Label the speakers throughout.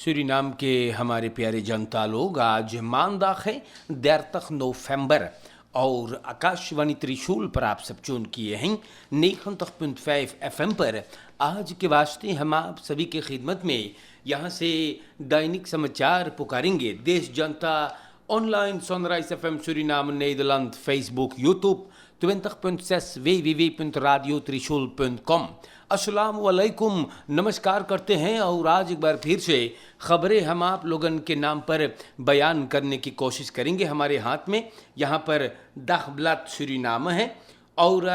Speaker 1: Suriname के हमारे प्यारे जनता लोग, आज मानदाख है 30 नवंबर और आकाशवाणी त्रिशूल पर आप सब चुन किए हैं 90.5 FM पर। आज के वास्ते हम आप सभी की खिदमत में यहाँ से दैनिक समाचार पुकारेंगे। देश जनता online sunrise FM Suriname Nederland, Facebook, YouTube 20.6 www.radiotrishul.com। अस्सलाम वालेकुम, नमस्कार करते हैं और आज एक बार फिर से खबरें हम आप लोगन के नाम पर बयान करने की कोशिश करेंगे। हमारे हाथ में यहाँ पर दagblad Suriname है और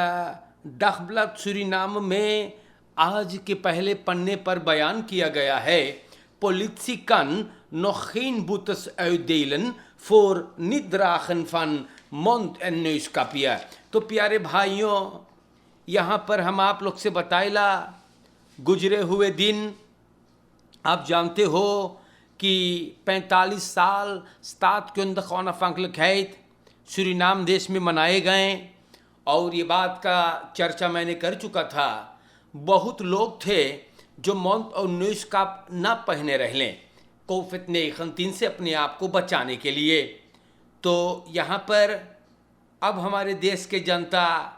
Speaker 1: dagblad Suriname में आज के पहले पन्ने पर बयान किया गया है, politie kan nog geen boetes uitdelen voor niet dragen van mond- en neuskapje। तो प्यारे भाइयों, यहाँ पर हम आप लोग से बताइला गुजरे हुए दिन आप जानते हो कि 45 साल staat kundig onafhankelijkheid सूरीनाम देश में मनाए गए और ये बात का चर्चा मैंने कर चुका था। बहुत लोग थे जो मौत और न्यूज़काप ना पहने रह लें कोविड-19 से अपने आप को बचाने के लिए। तो यहाँ पर अब हमारे देश के जनता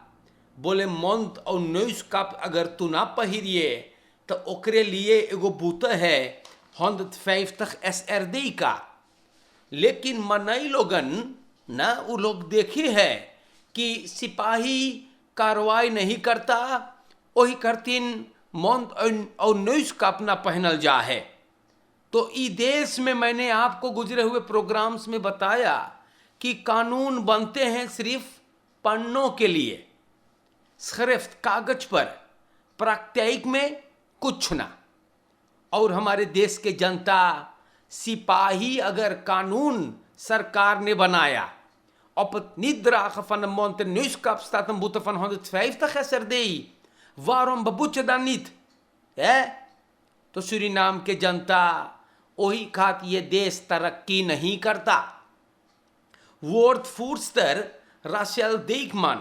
Speaker 1: बोले मौत और न्यूज़काप अगर तू ना पहिरिए तो ओकरे लिए एगो बूता है 150 SRD का। लेकिन मनई लोगन ना वो लोग देखे है कि सिपाही कार्रवाई नहीं करता, वही करतीन मौत और न्यूज़काप ना पहनल जा है। तो इस देश में मैंने आपको गुजरे हुए प्रोग्राम्स में बताया कि कानून बनते हैं सिर्फ पन्नों के लिए, सिर्फ कागज पर, प्रात्ययिक में कुछ ना। और हमारे देश के जनता, सिपाही अगर कानून सरकार ने बनाया op het niet dragen van een mond- en neuskap staat een boete van 150 SRD, waarom beboet je dan niet? तो सूरीनाम के जनता वही खात ये देश तरक्की नहीं करता। woordvoerster Rachel Dijkman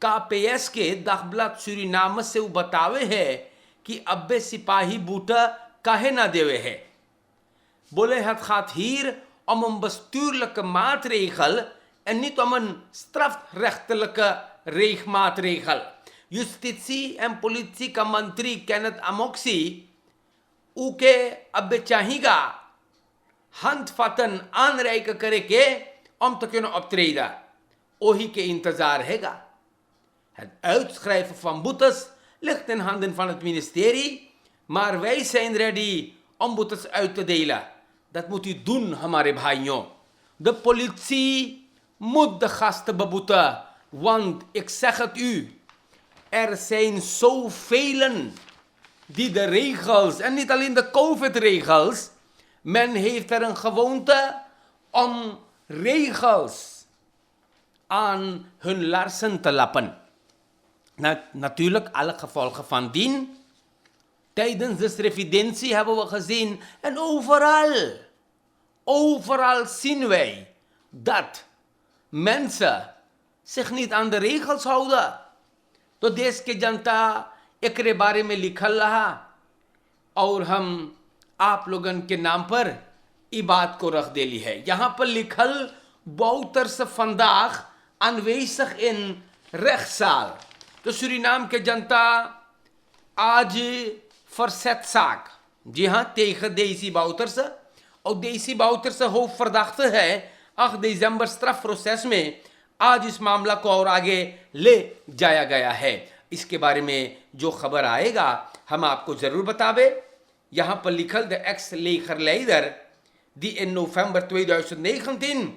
Speaker 1: KPS के dagblad Suriname से वो बतावे है कि अब्बे सिपाही बूटा काहे ना देवे है। बोले het gaat hier om een bestuurlijke maatregel en niet om een strafrechtelijke maatregel। Justitie en politie का मंत्री Kenneth Amoksi उके अब्बे चाहिएगा handvatten aanreiken करे के om te kunnen optreden। ओही के इंतजार हैगा। Het uitschrijven van boetes ligt in handen van het ministerie, maar wij zijn ready om boetes uit te delen। Dat moet u doen, हमारे भाइयों। De politie moet de gasten beboeten, want ik zeg het u, er zijn zoveel die de regels, en niet alleen de COVID-regels, men heeft er een gewoonte om regels aan hun larsen te lappen. Natuurlijk alle gevolgen van dien. Tijdens de revidentie hebben we gezien, en overal zien wij dat mensen zich niet aan de regels houden। तो देश के जनता एकरे बारे में लिखल रहा और हम आप लोगन के नाम पर ई बात को रख देली है। यहाँ पर लिखल Wouters vandaag aanwezig in rechtszaal। तो सूरीनाम के जनता आज verzetzaak, जी हाँ, tegen Daisy Wouters, और Daisy Wouters hoofdverdachte है 8 दिसंबर strafproces में। आज इस मामला को और आगे ले जाया गया है। इसके बारे में जो खबर आएगा हम आपको जरूर बतावे। यहाँ पर लिखल de ex-legerleider die in november 2019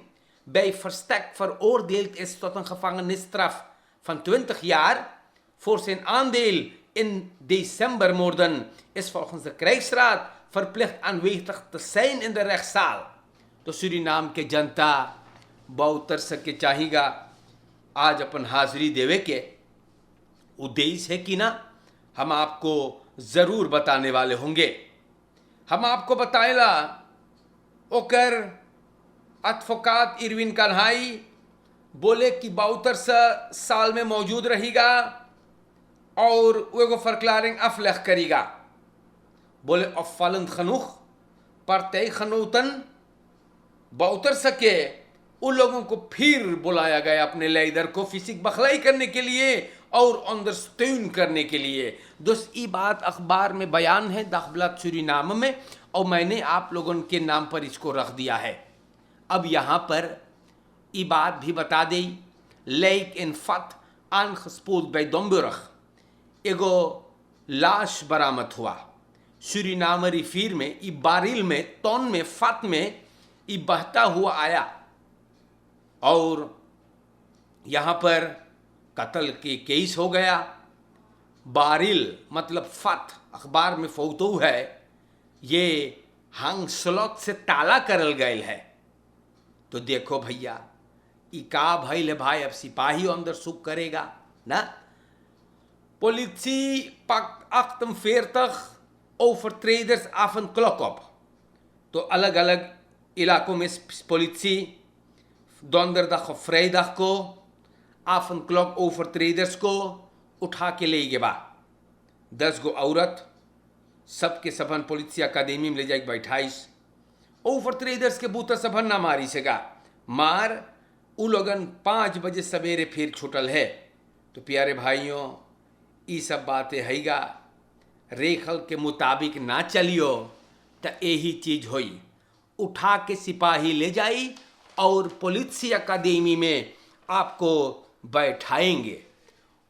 Speaker 1: bij verstek veroordeeld is tot een gevangenisstraf van 20 jaar voor zijn aandeel in decembermoorden, is volgens de krijgsraad verplicht aanwezig te zijn in de rechtszaal। तो सूरीनाम के जनता Wouters के चाहिएगा आज अपन हाजिरी देवे के उद्देश्य है कि ना, हम आपको जरूर बताने वाले होंगे। हम आपको बताएला ओकर एडवोकेट इरविन कन्हाई बोले कि Wouters साल में मौजूद रहेगा और वो एगो verklaring afleg करेगा। बोले opvallend genoeg परतई खनौतन बहुतर सके उन लोगों को फिर बुलाया गया अपने लेदर को फिजिक बखलाई करने के लिए और अंडरस्टैंड करने के लिए। दोस्त ये बात अखबार में बयान है दखबलात सूरीनाम में, और मैंने आप लोगों के नाम पर इसको रख दिया है। अब यहाँ पर ये बात भी बता दी, लेक इन फत aangespoeld bij Domburg एगो लाश बरामद हुआ सूरीनाम रिफिर में, ई बारिल में, तौन में, फत में ई बहता हुआ आया और यहाँ पर कत्ल के केस हो गया। बारिल मतलब फत अखबार में फोटो है, ये हंग स्लॉट से ताला करल गयल है। तो देखो भैया ई का भइल है भाई, अब सिपाही अंदर सुख करेगा ना। Politie pakt 48 overtreders af een klok op। तो अलग अलग इलाकों में पुलिस donderdag और vrijdag को af een klok overtreders को उठा के ले गए बा। 10 गो औरत सबके सबन पुलिस अकादमी में ले जाके बैठाइस। ओवरट्रेडर्स के बूता सबन ना मारी सेगा, मार उ लोगन 5 बजे सवेरे फिर छुटल है। तो प्यारे भाइयों ये सब बातें हैगा, रेखल के मुताबिक ना चलियो तो यही चीज होई, उठा के सिपाही ले जाई और पुलिस अकादमी में आपको बैठाएंगे।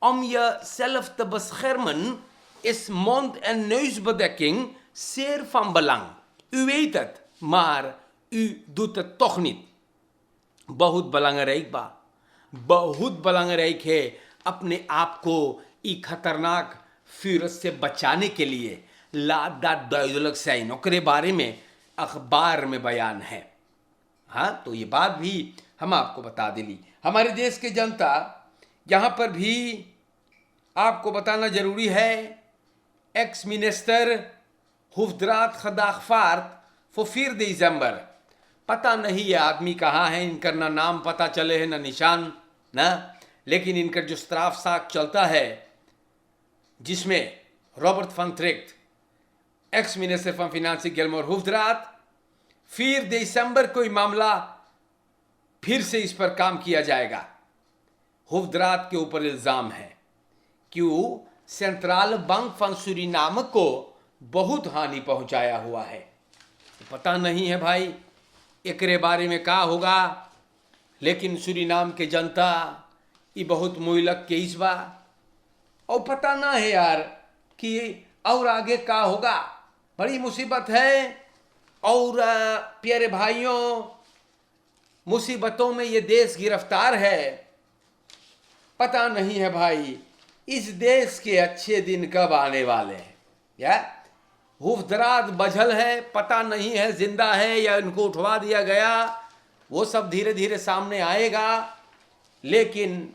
Speaker 1: Om jezelf te beschermen is mond- en neusbedekking zeer van belang। U weet het, maar u doet het toch niet। बहुत belangrijk बा, बहुत belangrijk है अपने आप को ई खतरनाक फिरस से बचाने के लिए। लादा दुइदलक से नौकरे बारे में अखबार में बयान है। हाँ, तो ये बात भी हम आपको बता दिली। हमारे देश के जनता यहाँ पर भी आपको बताना जरूरी है, एक्स मिनिस्टर हुफ्दरात खदाखफार्त फुफिर दिसंबर, पता नहीं ये आदमी कहाँ है, इनका ना नाम पता चले है ना निशान ना, लेकिन इनका जो स्त्राफ साक चलता है जिसमें रॉबर्ट फन ट्रेक्ट एक्स मिनिस्टर फॉर फिनांस गिलमोर हुफ्दरात, फिर दिसंबर कोई मामला फिर से इस पर काम किया जाएगा। हुफ्दरात के ऊपर इल्ज़ाम है क्यों सेंट्रल बैंक फन सूरीनाम को बहुत हानि पहुंचाया हुआ है। पता नहीं है भाई एकरे बारे में का होगा, लेकिन सूरीनाम के जनता ये बहुत मुइलक के इस बा और पता ना है यार कि और आगे का होगा, बड़ी मुसीबत है। और प्यारे भाइयों मुसीबतों में ये देश गिरफ्तार है, पता नहीं है भाई इस देश के अच्छे दिन कब आने वाले हैं। या हुफ्दरात बझल है, पता नहीं है जिंदा है या इनको उठवा दिया गया, वो सब धीरे धीरे सामने आएगा। लेकिन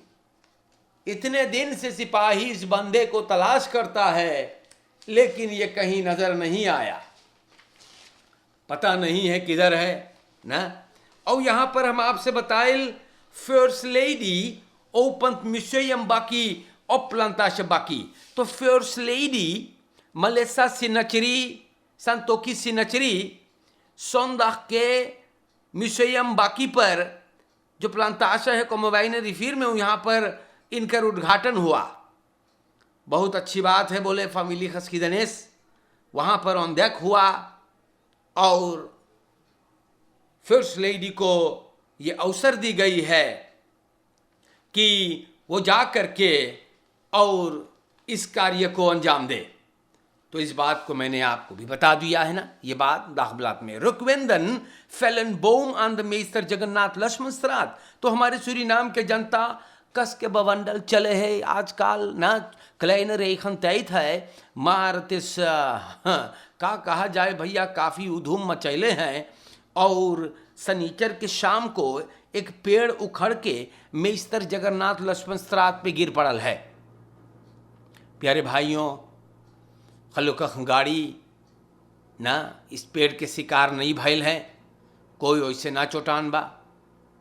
Speaker 1: इतने दिन से सिपाही इस बंदे को तलाश करता है, लेकिन ये कहीं नजर नहीं आया, पता नहीं है किधर है ना। और यहाँ पर हम आपसे बताइल फर्स्ट लेडी ओपन म्यूजियम बाकी ओप्लांताश बाकी। तो फर्स्ट लेडी मलेसा सिनचरी संतोकी सिनचरी सोंदाख के म्यूजियम बाकी पर जो प्लांताशा है कोमोबाइन रिफिर में, यहाँ पर इनका उद्घाटन हुआ। बहुत अच्छी बात है बोले फैमिली खसकीदनेस, वहाँ पर औंदेक हुआ और फर्स्ट लेडी को ये अवसर दी गई है कि वो जा करके और इस कार्य को अंजाम दे। तो इस बात को मैंने आपको भी बता दिया है ना, ये बात दाखबलात में। रुकवेंदन fallen bomb on the मेस्टर Jagannath लक्ष्मणस्त्रात। तो हमारे सूरीनाम के जनता कस के बवंडल चले है आजकल ना, क्लेनर रेखन तैत है मारतिस का कहा जाए भैया, काफ़ी उधूम मचैले हैं। और सनीचर के शाम को एक पेड़ उखड़ के मेस्तर जगन्नाथ लक्ष्मणस्त्रात पे गिर पड़ल है। प्यारे भाइयों खलुकख गाड़ी ना इस पेड़ के शिकार नहीं भइल है, कोई वैसे ना चोटान बा।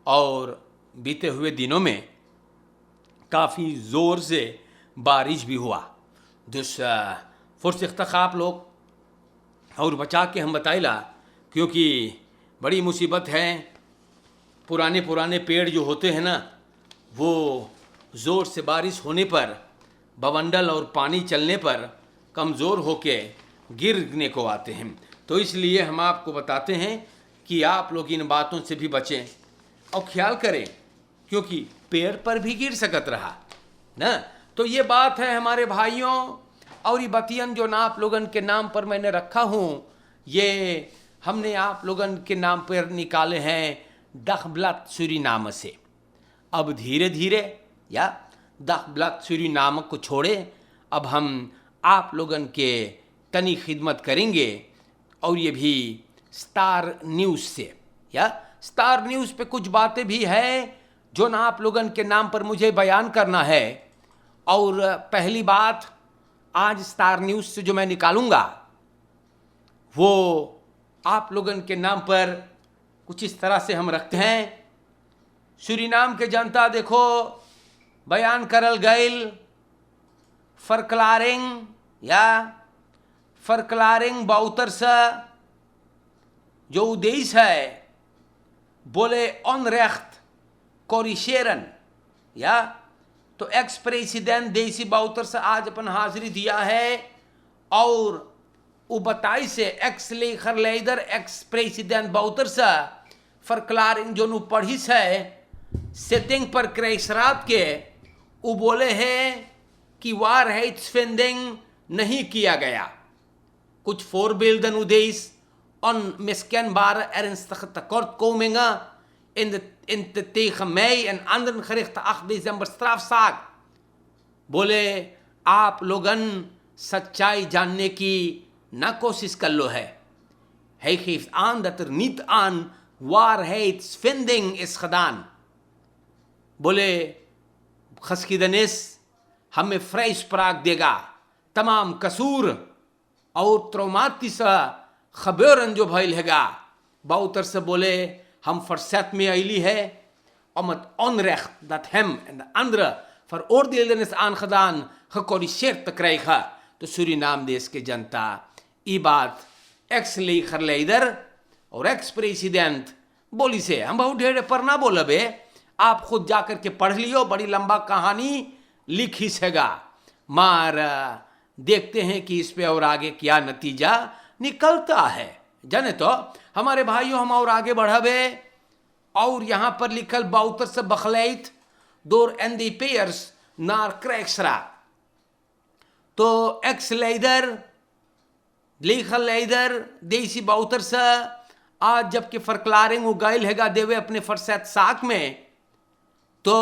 Speaker 1: और बीते हुए दिनों में काफ़ी ज़ोर से बारिश भी हुआ। दुस फुर्सख्तख आप लोग और बचा के हम बताइला क्योंकि बड़ी मुसीबत है। पुराने पुराने पेड़ जो होते हैं ना, वो ज़ोर से बारिश होने पर, बवंडर और पानी चलने पर कमज़ोर होके गिरने को आते हैं। तो इसलिए हम आपको बताते हैं कि आप लोग इन बातों से भी बचें और ख्याल करें, क्योंकि पेड़ पर भी गिर सकत रहा ना। तो ये बात है हमारे भाइयों, और ये बतियन जो ना आप लोगन के नाम पर मैंने रखा हूँ, ये हमने आप लोगन के नाम पर निकाले हैं दखब्लत सूरीनाम से। अब धीरे धीरे या दखब्लत सूरीनाम को छोड़े, अब हम आप लोगन के तनी खिदमत करेंगे, और ये भी स्टार न्यूज़ से। या स्टार न्यूज़ पे कुछ बातें भी है जो ना आप लोगन के नाम पर मुझे बयान करना है। और पहली बात आज स्टार न्यूज़ से जो मैं निकालूंगा वो आप लोगन के नाम पर कुछ इस तरह से हम रखते हैं। सूरीनाम के जनता देखो, बयान करल गईल फरक्लारिंग बाउतर से जो उद्देश्य है, बोले ऑनरेख्ट कोरिशेरन। या तो एक्स प्रेसिडेंट देसी बाउतर से आज अपन हाजिरी दिया है, और वो बताई से एक्स लेखर लेदर एक्स प्रेसिडेंट बाउतर से फरक्लारिंग जो नु पढ़ी है सेटिंग पर क्रेसरात के, वो बोले हैं कि वार हेट्स फिंडिंग नहीं किया गया। कुछ फोरबिल्डन उद्देश्य on miskenbare ernstige tekortkomingen in de tegen mij en anderen gerichte 8 december strafzaak। बोले आप लोगन सच्चाई जानने की ना कोशिश कर लो है। Hij geeft aan dat er niet aan waarheidsvinding is gedaan। बोले geschiedenis हमें vrijspraak देगा तमाम कसूर और ट्रॉमाटिसा खबरन जो भइल हैगा। बाउतर से बोले हम फरसत में अली है om het onrecht dat hem en de anderen veroordeelden is aangedaan gecorrigeerd te krijgen। तो सूरीनाम देश के जनता ये बात एक्स लेखर और एक्स प्रेसिडेंट बोली से हम बहुत ढेर पर ना बोले बे, आप खुद जाकर के पढ़ लियो, बड़ी लंबा कहानी लिखी सेगा। मार देखते हैं कि इस पे और आगे क्या नतीजा निकलता है। जाने तो हमारे भाइयों, हम और आगे बढ़ावे, और यहां पर लिखल बाउतर से बखलैत door NDP'ers naar krijgsraad। तो एक्स लेखर देसी बाउतर से आज जबकि फरक्लारिंग उगाइल हैगा देवे अपने फरसत साक में, तो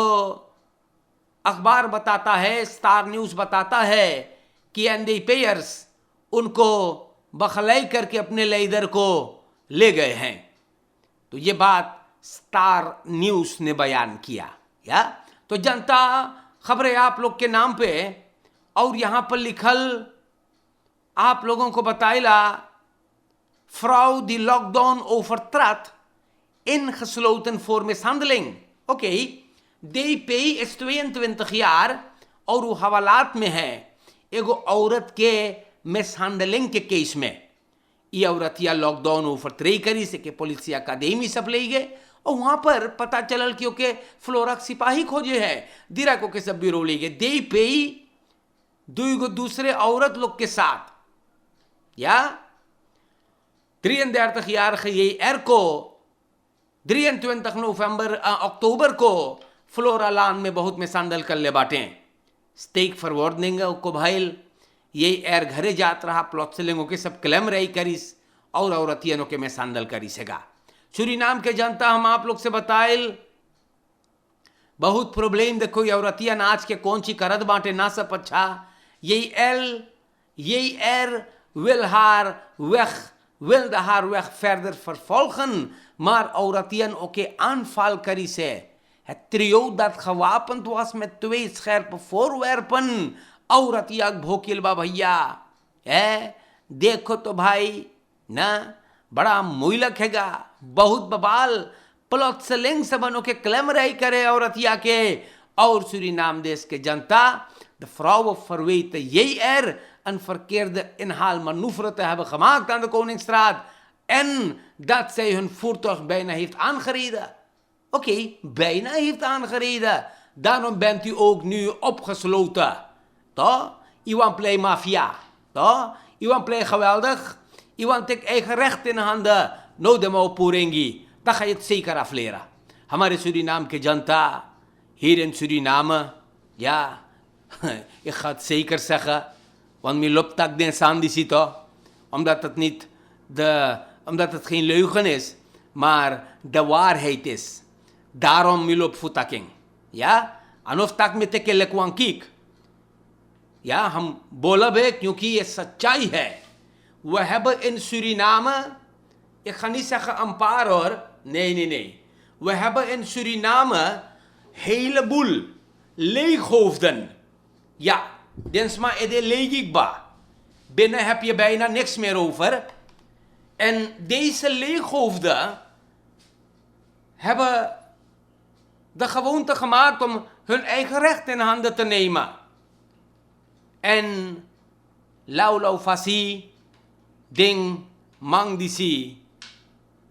Speaker 1: अखबार बताता है, स्टार न्यूज़ बताता है कि NDP'ers उनको बखलाई करके अपने लेदर को ले गए हैं। तो ये बात स्टार न्यूज़ ने बयान किया। या तो जनता खबरें आप लोग के नाम पे, और यहां पर लिखल आप लोगों को बताइला vrouw die lockdown overtrad ingesloten voor mishandeling। Okay, DP is 22 jaar और वो हवालात में है एगो औरत के मिसहैंडलिंग के केस में। ये औरतिया लॉकडाउन ओवरट्रे करी से के पुलिस अकादमी सब ले गए, और वहां पर पता चलल कि ओके फ्लोरा सिपाही खोजे है दिरा को के सब ब्यूरो ले गए। दे पे दो दूसरे औरत लोग के साथ या 33 jaar geleden को 23 नवंबर अक्टूबर को फ्लोरा लान में बहुत में सांदल कर ले बाटे। स्टेक फॉरवर्ड देंगे को भाईल ये एर घरे जात रहा प्लॉट से लेंगो के सब क्लेम रही करीस और औरतियनों के में सांदल करी सेगा। सूरीनाम के जनता हम आप लोग से बताइल बहुत प्रॉब्लम देखो, ये औरतियन आज के कौन सी करद बांटे ना सब अच्छा। यही एर wil de haar weg verder vervolgen, maar औरतियन ओके aanval करी से। Het trio dat gewapend was met 2 scherpe voorwerpen, औरतिया भोकिल बा भैया है। देखो तो भाई ना बड़ा मुइलक हैगा, बहुत बबाल प्लॉट से लिंग से बनो के क्लेम रही करे औरतिया के। और सूरीनाम देश के जनता de vrouwen verweten jij en verkeerde inhaalmanoeuvre te hebben gemaakt aan de Koningsstraat en dat zij hun voertuig bijna heeft aangereden. Oké, bijna heeft aangereden. Daarom bent u ook nu opgesloten. Toch? Iwan play mafia. Toch? Iwan play geweldig. Iwan take eigen recht in handen. No demo purengi. Dan ga je het zeker afleren. Hamare Suriname ke janta. Hier in Suriname. Ja, ik ga het zeker zeggen. Want mi loopt tak den sandi zito. Omdat het geen leugen is. Maar de waarheid is. Daarom mi loopt voetaking. Ja? Anof tak में te lekwan kik. Ja, हम बोला बे क्योंकि ये सच्चाई है. We hebben in Suriname, ik ga niet zeggen een paar hoor, nee. We hebben in Suriname heleboel leeghoofden. Ja, densma ede leegikba. Binnen heb je bijna niks meer over. En deze leeghoofden hebben de gewoonte gemaakt om hun eigen recht in handen te nemen. En laulau fasi, ding mang disi,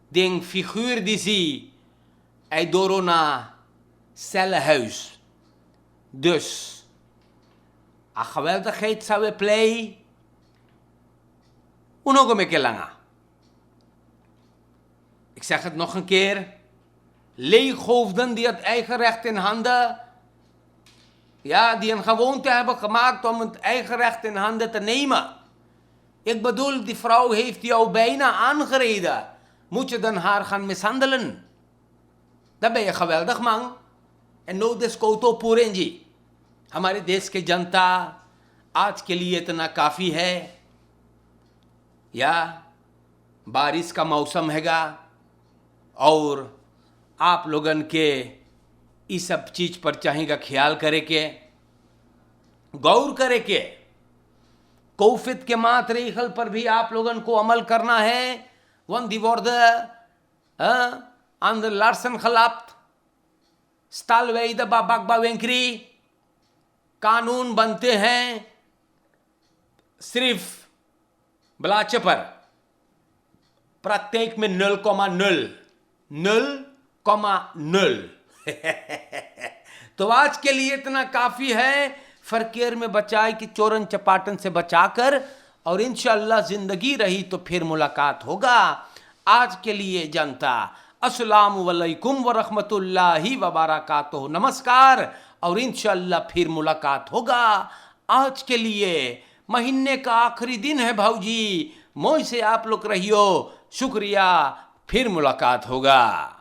Speaker 1: ding figuur disi, ay dorona cellenhuis. Dus, a geweldigheid zou we play, uno me kelanga. Ik zeg het nog een keer. Leeghoofden die het eigen recht in handen, ja, die een gewoonte hebben gemaakt om het eigen recht in handen te nemen. Ik bedoel, die vrouw heeft jou bijna aangereden. Moet je dan haar gaan mishandelen? Dan ben je geweldig man. En no deskoto purenji. हमारे देश के जनता आज के लिए इतना काफ़ी है. या बारिश का मौसम हैगा और आप लोगन के इस सब चीज़ पर चाहेगा ख्याल करे के, गौर करे के, कोफित के मातरेखल पर भी आप लोगन को अमल करना है. वन दी वोर्ड आंध्र लार्सन खलाप्त स्टालवेद बाबागबा वेंकरी कानून बनते हैं सिर्फ बलाचे पर. प्रत्येक में 0,0 तो आज के लिए इतना काफी है. फरकेर में बचाए कि चोरन चपाटन से बचाकर, और इंशाअल्लाह जिंदगी रही तो फिर मुलाकात होगा. आज के लिए जनता अस्सलामु अलैकुम व रहमतुल्लाहि व बरकातुहू. नमस्कार, और इंशाअल्लाह फिर मुलाकात होगा. आज के लिए महीने का आखिरी दिन है भाऊजी. मौज से आप लोग रहियो. शुक्रिया. फिर मुलाकात होगा.